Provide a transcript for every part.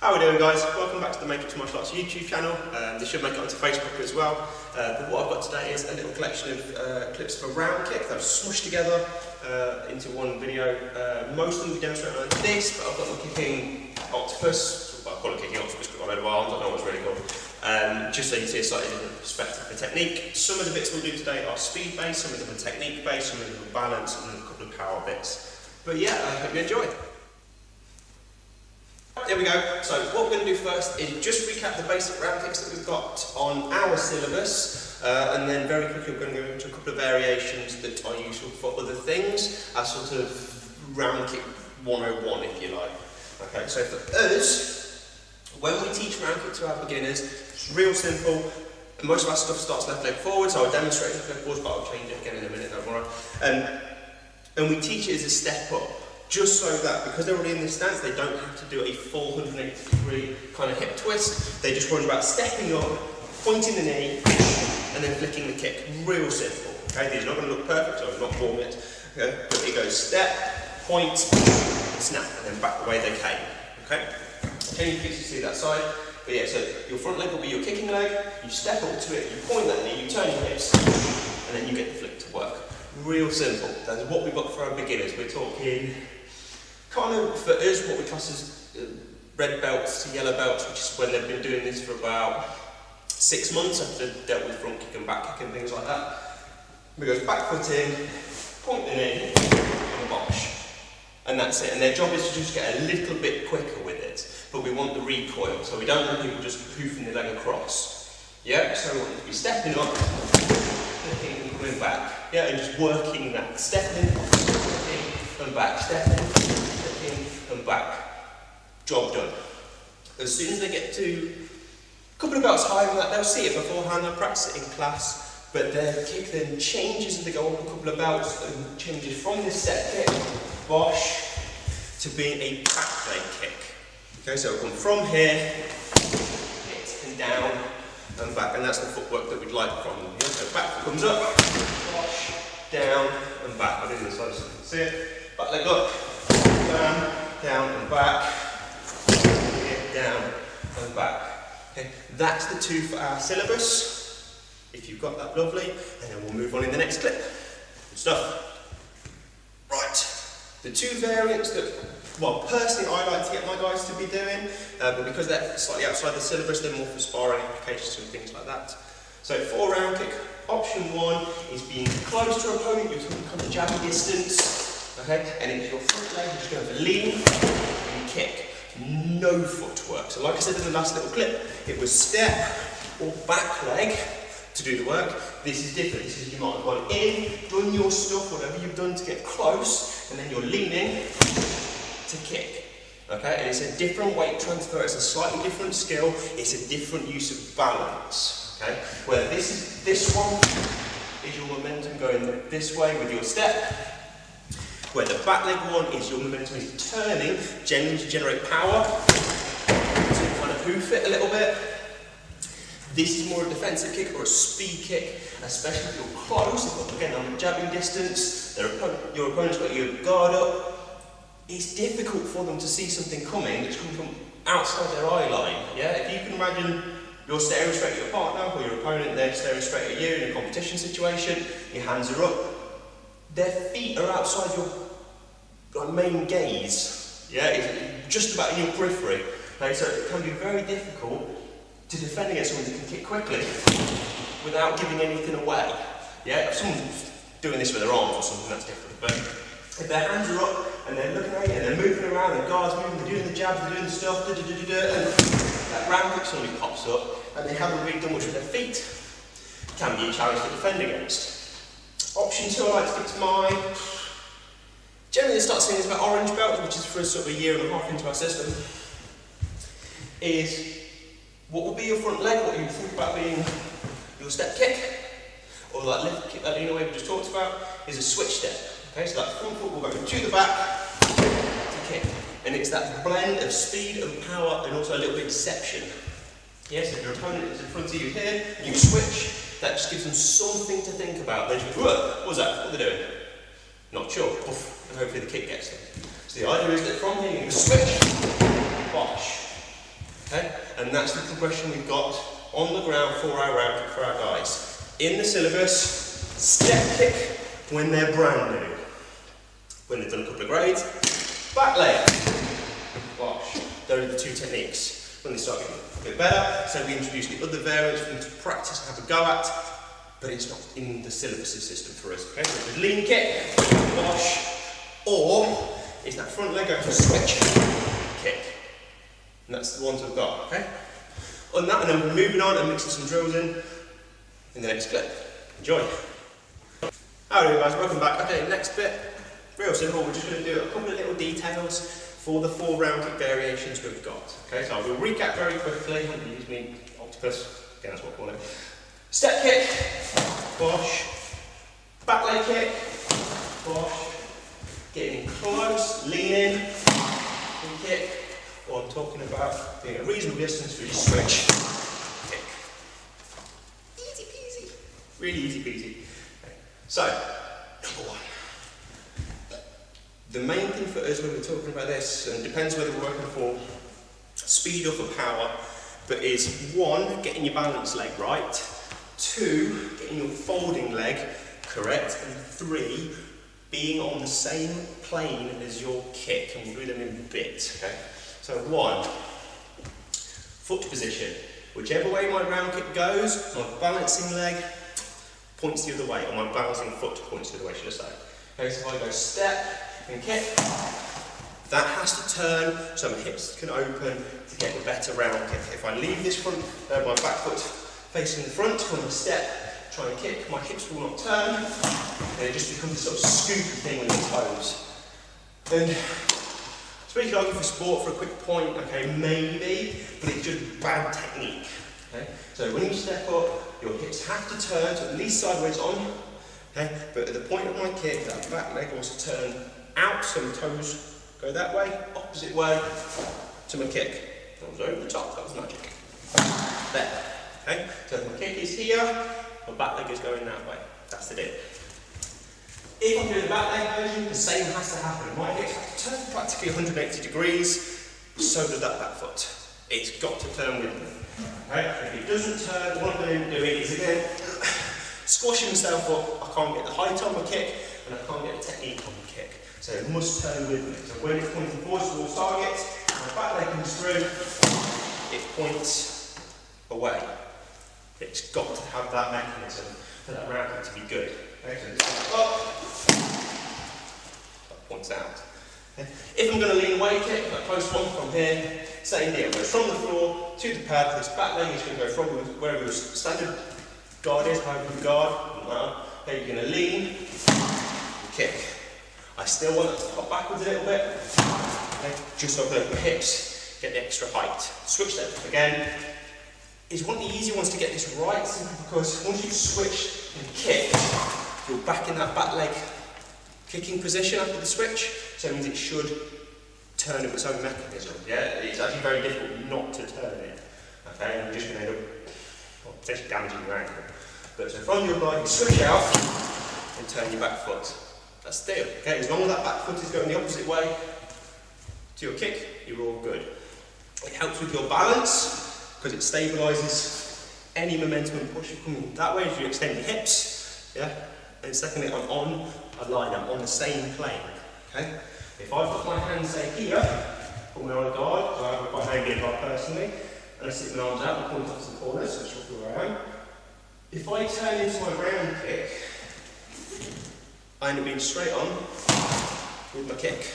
How are we doing, guys? Welcome back to the Matrix Martial Arts YouTube channel. This should make it onto Facebook as well. But what I've got today is a little collection of clips of a round kick that I've smushed together into one video. Most of them will be demonstrated like this, but I've got my kicking octopus. Well, I call it kicking octopus because I've got a load of arms, I know what's really cool. Just so you see a slightly different perspective for technique. Some of the bits we'll do today are speed based, some of them are technique based, some of them are balance, and then a couple of power bits. But yeah, I hope you enjoy. Here we go. So what we're going to do first is just recap the basic round kicks that we've got on our syllabus, and then very quickly we're going to go into a couple of variations that are useful for other things, as sort of round kick 101 if you like. Okay, so for us, when we teach round kick to our beginners, it's real simple. Most of our stuff starts left leg forward, so I'll demonstrate left leg forward, but I'll change it again in a minute, don't worry. And we teach it as a step up. Just so that, because they're already in this stance, they don't have to do a full 180-degree kind of hip twist. They just run about stepping up, pointing the knee, and then flicking the kick. Real simple. Okay, these are not going to look perfect, so I've not formed it. Okay, but it goes step, point, snap, and then back the way they came. Okay, change the kicks to see that side. But yeah, so your front leg will be your kicking leg. You step up to it, you point that knee, you turn your hips, and then you get the flick to work. Real simple. That's what we've got for our beginners. We're talking kind of, for us, what we class as red belts to yellow belts, which is when they've been doing this for about 6 months after they've dealt with front kick and back kick and things like that. We go back foot in, point the knee, and bosh. And that's it. And their job is to just get a little bit quicker with it. But we want the recoil, so we don't want people just poofing the leg across. Yeah, so we want to be stepping up, flicking and coming back. Yeah, and just working that. Stepping, flicking and back, stepping, and back. Job done. As soon as they get to a couple of belts higher than that, they'll see it beforehand, they'll practice it in class, but their kick then changes as they go up a couple of belts and changes from this step kick, bosh, to being a back leg kick. Okay, so we'll come from here, hit and down and back, and that's the footwork that we'd like from them. Yeah? So back foot comes up, bosh, down and back. I'll do this side so you can see it. Back leg up. Down and back, down and back. Okay, that's the two for our syllabus. If you've got that, lovely, and then we'll move on in the next clip. Good stuff. Right, the two variants that, well, personally I like to get my guys to be doing, but because they're slightly outside the syllabus, they're more for sparring applications and things like that. So for round kick, option one is being close to your opponent, you're talking kind of jabbing distance. Okay, and it's your front leg, you're just going to lean and kick. No footwork. So like I said in the last little clip, it was step or back leg to do the work. This is different. This is you might have gone in, done your stuff, whatever you've done to get close, and then you're leaning to kick. Okay, and it's a different weight transfer, it's a slightly different skill, it's a different use of balance. Okay, where this one is your momentum going this way with your step. Where the back leg one is your momentum is turning, generally to generate power, to kind of hoof it a little bit. This is more a defensive kick or a speed kick, especially if you're close, if again on jabbing distance, your opponent's got your guard up. It's difficult for them to see something coming that's coming from outside their eye line. Yeah? If you can imagine you're staring straight at your partner or your opponent, they're staring straight at you in a competition situation, your hands are up. Their feet are outside your main gaze, yeah, it's just about in your periphery. Okay, so it can be very difficult to defend against someone that can kick quickly without giving anything away. Yeah, if someone's doing this with their arms or something, that's different. But if their hands are up and they're looking at you and they're moving around, the guard's moving, they're doing the jabs, they're doing the stuff, and that round kick suddenly pops up and they haven't really done much with their feet, it can be a challenge to defend against. Option two, I like to stick to mine. Generally, they start seeing this about orange belt, which is for sort of a year and a half into our system. Is what will be your front leg, what you think about being your step kick, or that lift kick, that lean away we just talked about, is a switch step. Okay, so that front foot will go to the back to kick, and it's that blend of speed and power, and also a little bit of deception. Yes, if your opponent is in front of you here, you switch. That just gives them something to think about. They just go, what was that? What are they doing? Not sure. Oof. And hopefully the kick gets them. So the idea is that from here you can switch, bosh, Okay? And that's the progression we've got on the ground for our round kick for our guys. In the syllabus, step kick when they're brand new. When they've done a couple of grades, back leg, wash. Those are the two techniques. When they start getting a bit better, so we introduce the other variants for them to practice and have a go at, but it's not in the syllabus system for us. Okay? So the lean kick, wash, or is that front leg going to switch kick. And that's the ones we've got, okay? On that, and then we're moving on and mixing some drills in the next clip. Enjoy. Howdy guys, welcome back. Okay, next bit, real simple. We're just going to do a couple of little details for the 4 round kick variations we've got. Okay, so I will recap very quickly. I'm going to use me octopus, again that's what I call it. Step kick, wash, back leg kick, wash, getting close, lean in, and kick, or I'm talking about being a reasonable distance for your switch, kick. Easy peasy. Really easy peasy. Okay. So, number 1. The main thing for us when we're talking about this, and it depends whether we're working for speed or for power, but is 1, getting your balance leg right, 2, getting your folding leg correct, and 3, being on the same plane as your kick, and we'll do them in bits. Okay? So 1, foot position. Whichever way my round kick goes, my balancing leg points the other way, or my balancing foot points the other way, should I say. Okay, so if I go step and kick, that has to turn so my hips can open to get a better round kick. If I leave this front, my back foot facing the front, when I step, try and kick, my hips will not turn, and it just becomes a sort of scoopy thing with the toes. And so you can argue for sport for a quick point, okay, maybe, but it's just bad technique. Okay? So when you step up, your hips have to turn to at least sideways on, okay? But at the point of my kick, that back leg wants to turn out, so my toes go that way, opposite way to my kick. That was over the top, that was magic. There, okay? So if my kick is here, my back leg is going that way. That's the deal. If I'm doing the back leg version, the same has to happen. My hips have to turn practically 180 degrees, so does that back foot. It's got to turn with me. Okay? If it doesn't turn, what I'm going to do is again, squashing myself up. I can't get the height on my kick, and I can't get the technique on my kick. So it must turn with me. So when it's pointing forward towards targets, my back leg comes through, it points away. It's got to have that mechanism for that round kick to be good. Okay, so this goes up, that points out. Okay. If I'm going to lean away kick, that close one from here, same deal. Goes from the floor to the pad. This back leg is going to go from wherever your standard guard is, however you guard. Okay, you're going to lean, kick. I still want it to pop backwards a little bit, okay, just so that my hips get the extra height. Switch that again. Is one of the easy ones to get this right, simply because once you switch and kick, you're back in that back leg kicking position after the switch, so it means it should turn of its own mechanism. Yeah, it's actually very difficult not to turn it. Okay, and you're just going to end up potentially damaging your ankle. But so from your guard, you switch out and turn your back foot. That's the deal. Okay, as long as that back foot is going the opposite way to your kick, you're all good. It helps with your balance, because it stabilises any momentum and push coming that way as you extend your hips, yeah? And secondly, I'm on a line, I'm on the same plane, okay? If I've got my hands, say, here, put me on a guard, so I've got my hand in guard personally, and I stick my arms out and point off to the corners, so it's roughly where I am. If I turn into my round kick, I end up being straight on with my kick,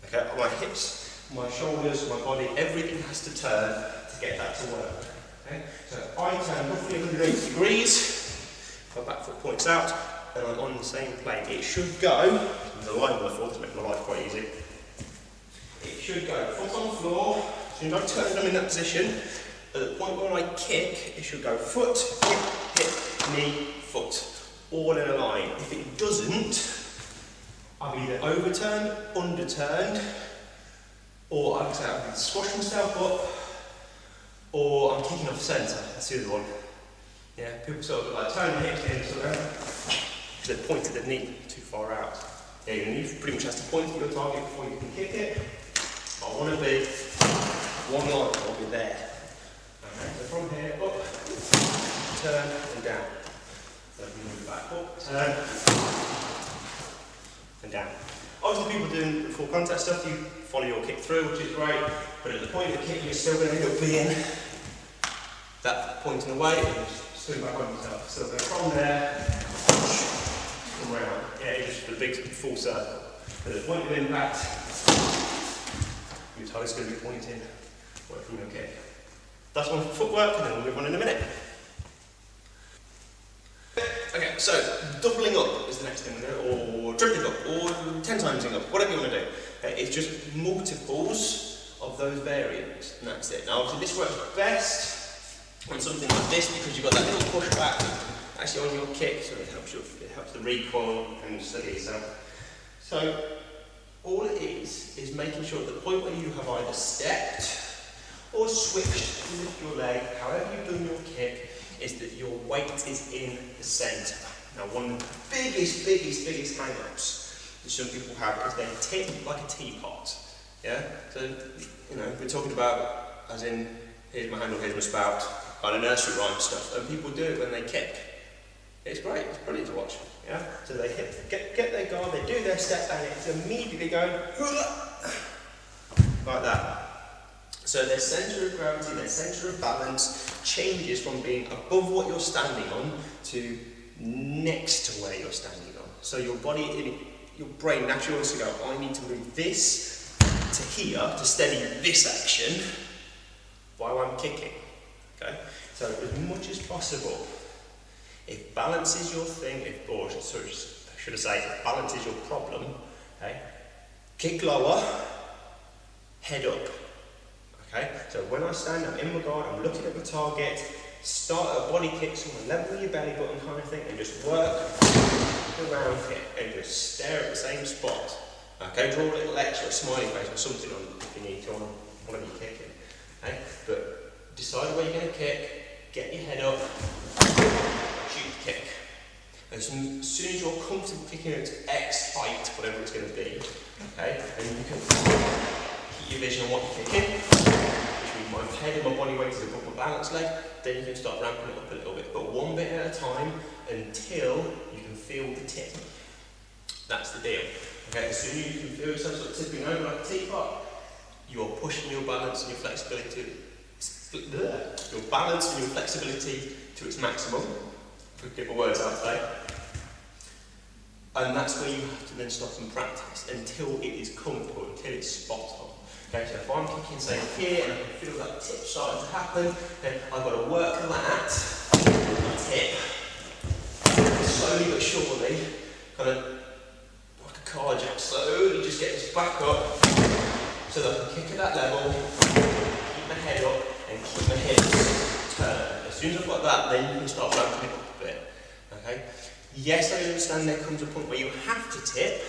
okay? My hips, my shoulders, my body, everything has to turn to get that to work. Okay? So I turn roughly 180 degrees, my back foot points out, and I'm on the same plane. It should go, the line on the floor to make my life quite easy. It should go foot on the floor, so if I turn them in that position, at the point where I kick, it should go foot, hip, knee, foot, all in a line. If it doesn't, I've either overturned, underturned, or I've squashed myself up, or I'm kicking off centre. That's the other one. Yeah, people sort of like turn the hips in, sort of, because they pointed the knee too far out. Yeah, your knee pretty much has to point at your target before you can kick it. I want to be one line, I'll be there. Okay, so from here, up, turn, and down. So if you move back, up, turn, and down. Obviously people doing full contact stuff, you follow your kick through, which is great, but at the point of the kick, you're still going to end up being that point in the way, and just swing back on yourself. So from there, come round. Yeah, it's just a big full circle. At the point of impact, your toes going to be pointing away from your kick. That's one for footwork, and then we'll move on in a minute. Okay, so doubling up is the next thing, or tripling up, or 10 timesing up, whatever you want to do. Okay, it's just multiples of those variants, and that's it. Now, obviously, this works best on something like this because you've got that little push back actually on your kick, so it helps the recoil and steady yourself. So all it is making sure at the point where you have either stepped or switched to lift your leg, however you've done your kick, is that your weight is in the centre. Now one of the biggest hang-ups that some people have is they tip like a teapot. Yeah? So, you know, we're talking about as in, here's my handle, here's my spout, kind of nursery rhyme stuff, and people do it when they kick. It's great, it's brilliant to watch. Yeah? So they get their guard, they do their step, and it's immediately going like that. So their centre of gravity, their centre of balance changes from being above what you're standing on to next to where you're standing on. So your body, your brain naturally wants to go, I need to move this to here to steady this action while I'm kicking. Okay? So as much as possible, if balance is your thing, or should I say, if balance is your problem, okay, kick lower, head up. Okay, so when I stand, I'm in my guard, I'm looking at my target, start a body kick, someone level your belly button kind of thing, and just work the round kick, and just stare at the same spot. Okay, draw a little X or a smiley face or something on if you need to on whatever you're kicking. Okay, but decide where you're going to kick, get your head up, shoot the kick. As soon as you're comfortable kicking it to X height, whatever it's going to be, okay, and you can keep your vision on what you're kicking, which means my head and my body weight is above my balance leg, then you can start ramping it up a little bit, but one bit at a time until you can feel the tip. That's the deal. Okay, as soon as you can feel yourself sort of tipping over like a teapot, you're pushing your balance and your flexibility, to its maximum. Get my words out today. And that's where you have to then stop and practice until it is comfortable, until it's spot on. Okay, so if I'm kicking, say, here, and I can feel that tip starting to happen, then I've got to work that tip slowly but surely, kind of like a car jack, slowly just get this back up so that I can kick at that level, keep my head up, and keep my hips turned. As soon as I've got that, then you can start ramping it up a bit. Okay? Yes, I understand there comes a point where you have to tip,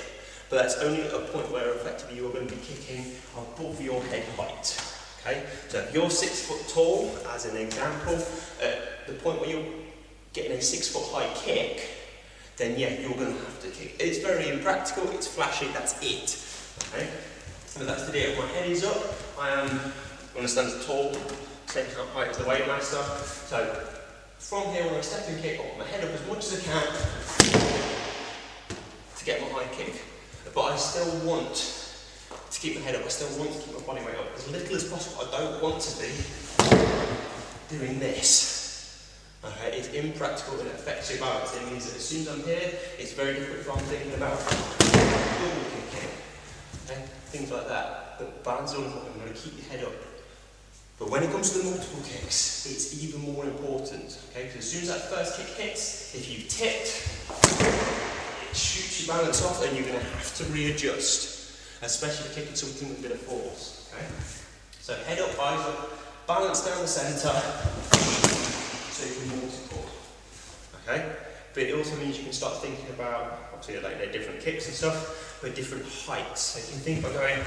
but that's only at a point where effectively you are going to be kicking above your head height. Okay? So if you're 6 foot tall, as an example, at the point where you're getting a 6 foot high kick, then yeah, you're going to have to kick. It's very impractical, it's flashy, that's it. Okay? So that's the deal. My head is up, I am going to stand as tall, same height as the weighmaster. So from here, when I step and kick, I'll put my head up as much as I can to get my high kick. But I still want to keep my head up, I still want to keep my body weight up as little as possible. I don't want to be doing this. Okay, it's impractical and it affects your balance. It means that as soon as I'm here, it's very different if I'm thinking about double kicking, okay? Things like that. But balance is all important. I'm going to keep your head up. But when it comes to the multiple kicks, it's even more important. Okay, because as soon as that first kick hits, if you've tipped, it shoots your balance off, and you're going to have to readjust, especially if you're kicking something with a bit of force. Okay, so head up, eyes up, balance down the centre. So you can multiple, okay? But it also means you can start thinking about, obviously like they're different kicks and stuff, but different heights. So you can think about going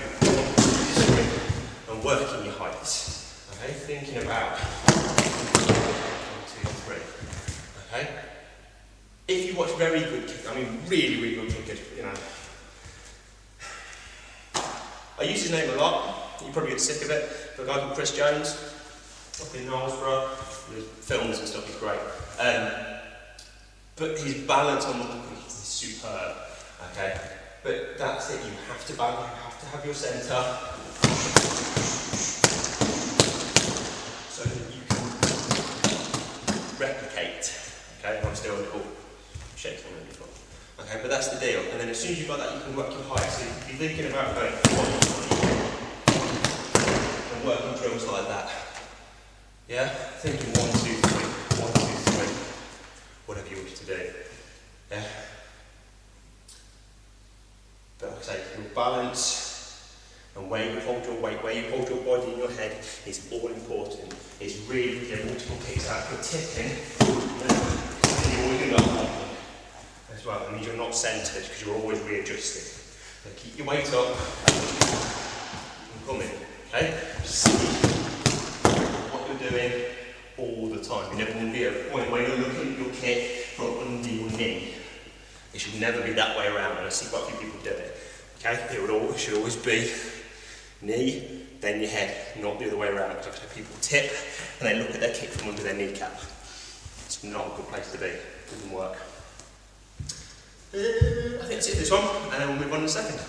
and working your heights, okay? Thinking about 1, 2, 3, okay? If you watch very good kickers, I mean really good kickers, you know. I use his name a lot. You probably get sick of it. For a guy called Chris Jones, up in Knaresborough, the films and stuff, he's great. But his balance on the hook is superb, okay? But that's it, you have to balance, you have to have your centre so that you can replicate, okay? I'm still on the ball, shaking on the ball. Okay, but that's the deal. And then as soon as you've got that, you can work your height. So you can be thinking about going and working drills like that. Yeah? Thinking 1, 2, 3, 1, 2, 3, whatever you wish to do. Yeah? But like I say, your balance and where you hold your weight, where you hold your body in your head is all important. It's really your multiple kicks out. If you're tipping, you're always going to go as well. That means you're not centred because you're always readjusting. So keep your weight up and come in. Okay? See what you're doing all the time. You never want to be at a point where you're looking at your kick from under your knee. It should never be that way around, and I see quite a few people do it. Okay? It should always be knee, then your head, not the other way around. Because I've had people tip and they look at their kick from under their kneecap. It's not a good place to be. It doesn't work. I think that's it for this one, and then we'll move on in a second.